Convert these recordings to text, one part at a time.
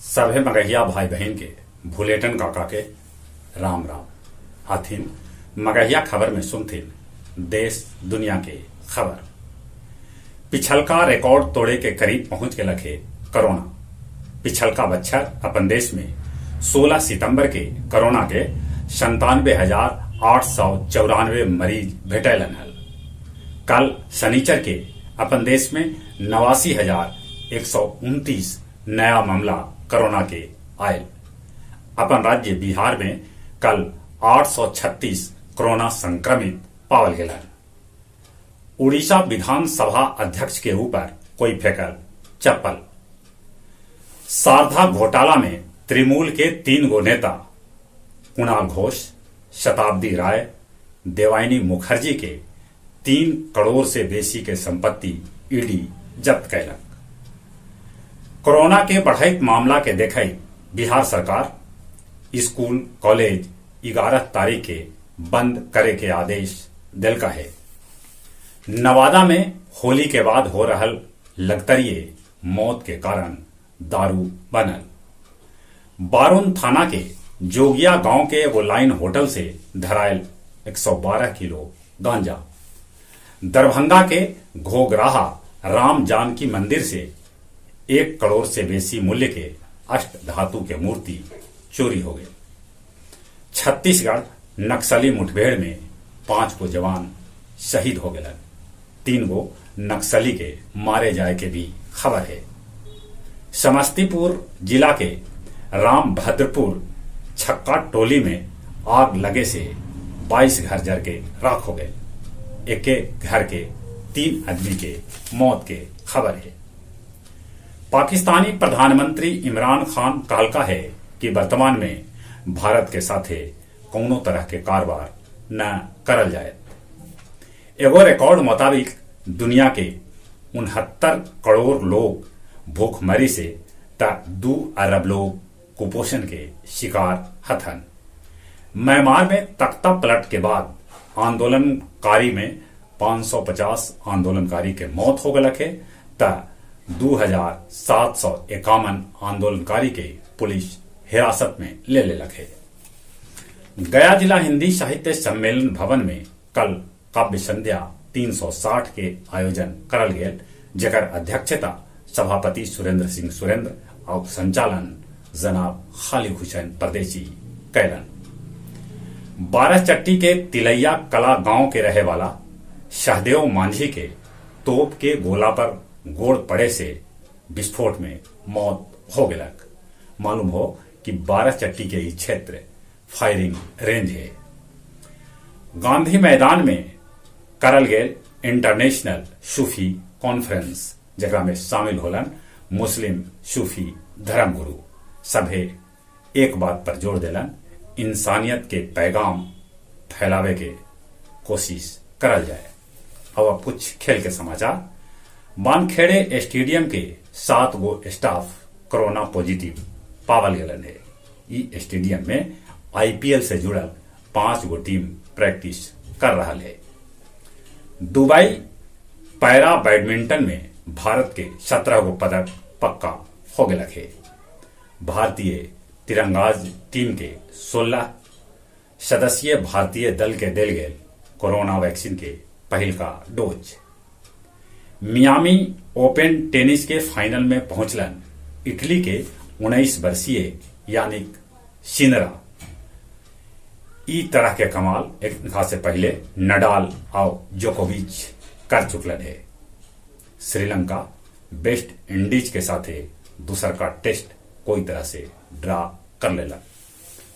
सभे मगहिया भाई बहन के भुलेटन काका के राम राम। हाथिन मगहिया खबर में सुनथिन देश दुनिया के खबर। पिछलका रिकॉर्ड तोड़े के करीब पहुंच के लखे कोरोना। पिछलका बच्छर अपन देश में 16 सितंबर के कोरोना के 97,894 मरीज भेटैलन हल। कल शनिचर के अपन देश में 89,129 नया मामला कोरोना के आयल। अपन राज्य बिहार में कल 836 कोरोना संक्रमित पावल गेलन। उड़ीसा विधानसभा अध्यक्ष के ऊपर कोई फेंकल चप्पल। शारदा घोटाला में तृणमूल के 3 गो नेता कुणाल घोष, शताब्दी राय, देवायनी मुखर्जी के 3 करोड़ से बेसी के संपत्ति ईडी जब्त कैलक। कोरोना के बढ़त मामला के देखई बिहार सरकार स्कूल कॉलेज 11 तारीख के बंद करे के आदेश दिलका है। नवादा में होली के बाद हो रहल लगतरिये मौत के कारण दारू बनल। बारुन थाना के जोगिया गांव के एगो लाइन होटल से धरायल 112 किलो गांजा। दरभंगा के घोगराहा राम जानकी मंदिर से 1 करोड़ से बेसी मूल्य के अष्ट धातु के मूर्ति चोरी हो गए। छत्तीसगढ़ नक्सली मुठभेड़ में 5 गो जवान शहीद हो गए। 3 गो नक्सली के मारे जाए के भी खबर है। समस्तीपुर जिला के रामभद्रपुर छक्का टोली में आग लगे से 22 घर जल के राख हो गए। एक घर के 3 आदमी के मौत के खबर है। पाकिस्तानी प्रधानमंत्री इमरान खान कहलका है कि वर्तमान में भारत के साथे कौनो तरह के कारोबार न करल जाए। एगो रिकॉर्ड मुताबिक दुनिया के 69 करोड़ लोग भूखमरी से 2 अरब लोग कुपोषण के शिकार हथन। म्यांमार में तख्ता पलट के बाद आंदोलनकारी में 550 आंदोलनकारी के मौत हो गए थे। 2,751 आंदोलनकारी के पुलिस हिरासत में ले लखे। गया जिला हिंदी साहित्य सम्मेलन भवन में कल काव्य संध्या 360 के आयोजन करल गेल, जेकर अध्यक्षता सभापति सुरेंद्र सिंह सुरेंद्र और संचालन जनाब खालिद हुसैन परदेसी कैलन। 12 चट्टी के तिलैया कला गांव के रहे वाला सहदेव मांझी के तोप के गोला पर गोड़ पड़े से विस्फोट में मौत हो गया। मालूम हो कि 12 चट्टी के ही क्षेत्र फायरिंग रेंज है। गांधी मैदान में करल गेल इंटरनेशनल सूफी कॉन्फ्रेंस, जगह में शामिल होलन मुस्लिम सूफी धर्मगुरु। सभे एक बात पर जोर देलन, इंसानियत के पैगाम फैलावे के कोशिश करल जाए। अब कुछ खेल के समाचार। वानखेड़े स्टेडियम के 7 गो स्टाफ कोरोना पॉजिटिव पावल गेलन है। ई स्टेडियम में आईपीएल से जुड़ल 5 गो टीम प्रैक्टिस कर रहा है। दुबई पैरा बैडमिंटन में भारत के 17 गो पदक पक्का हो गए है। भारतीय तिरंगाज टीम के 16 सदस्यीय भारतीय दल के दिल गए कोरोना वैक्सीन के पहल का डोज। मियामी ओपन टेनिस के फाइनल में पहुंचलन इटली के 19 वर्षीय यानिक सिनरा। ई तरह के कमाल एक से पहले नडाल और जोकोविच कर चुकलन है। श्रीलंका वेस्ट इंडीज के साथे दूसर का टेस्ट कोई तरह से ड्रा कर लेला।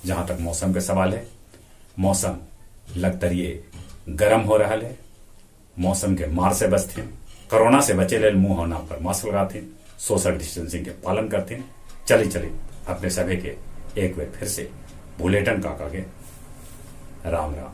जहां तक मौसम के सवाल है, मौसम लगतरिये गर्म हो रहा है। मौसम के मार से बचथिन, कोरोना से बचे लेल मुंह होना पर मास्क लगाथिन, सोशल डिस्टेंसिंग के पालन करथिन। चली अपने सभी के एक बार फिर से बुलेटिन काका के राम राम।